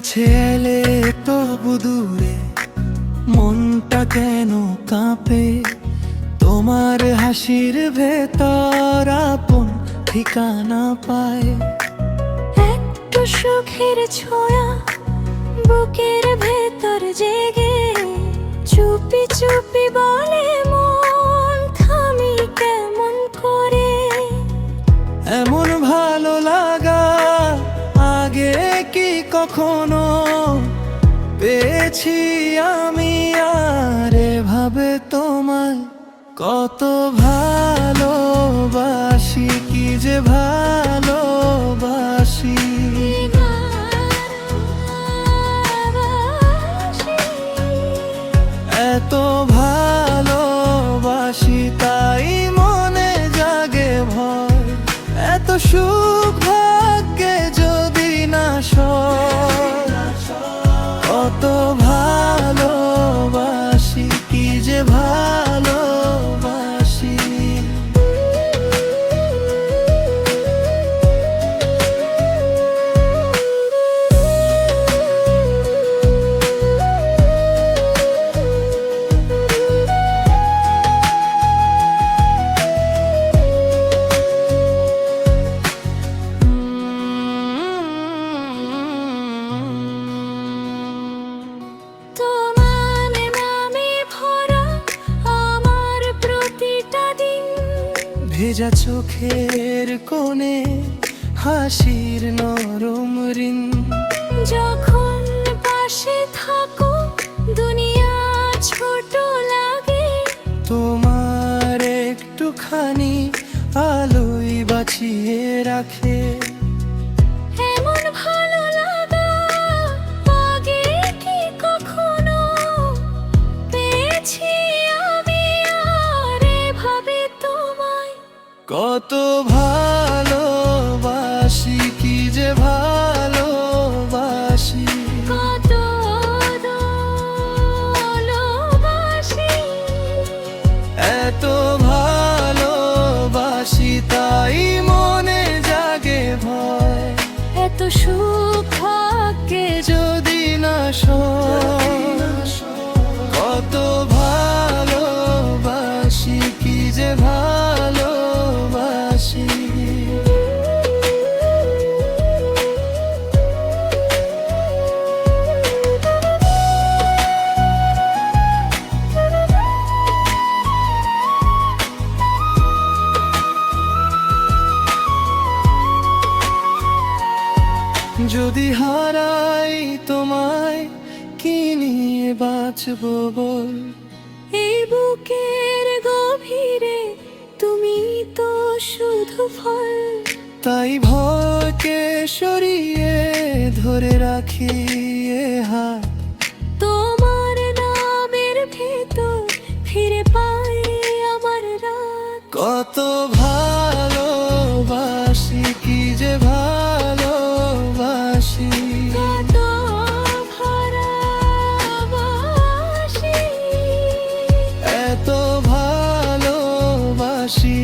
কাছে এলে তবু দূরে মনটা কেন কাঁপে, তোমার হাসির ভেতর আপন ঠিকানা পায়। একটু সুখের ছোঁয়া বুকের ভেতর জেগে চুপি চুপি বলে মন থামি কেমন করে। এমন ভালো লাগা আগে কি কখনো পেয়েছি আমি, আর এভাবে তোমায় কত ভালোবাসি, কি যে ভালোবাসি। এত ভালোবাসি তাই মনে জাগে ভয়, এত সুখ ভাগ্যে যদি না সয়। কত ভালোবাসি, কি যে ভালোবাসি। ভেজা চোখের কোণে হাসির নরম ঋণ, যখন পাশে থাকো দুনিয়া ছোট লাগে। তোমার একটুখানি আলোই বাঁচিয়ে রাখে। এমন ভালো লাগা আগে কি কখনো পেয়েছি আমি, আর এভাবে তোমায় কত ভালোবাসি, কি যে ভালোবাসি। কত ভালোবাসি। এত ভালোবাসি তাই মনে জাগে ভয়, এত সুখ ভাগ্যে যদি না সয়। কত ভালোবাসি, কি যে ভালোবাসি। যদি হারাই তোমায় কি নিয়ে বাঁচবো বল। এই বুকের গভীরে তুমি তো শুধু ফল, তাই ভয়কে সরিয়ে ধরে রাখি এ হাত। তোমার নামের ভেতর ফিরে পাই আমার রাত। কত ভালোবাসি, কি যে ভালোবাসি। কত ভালোবাসি। এত ভালোবাসি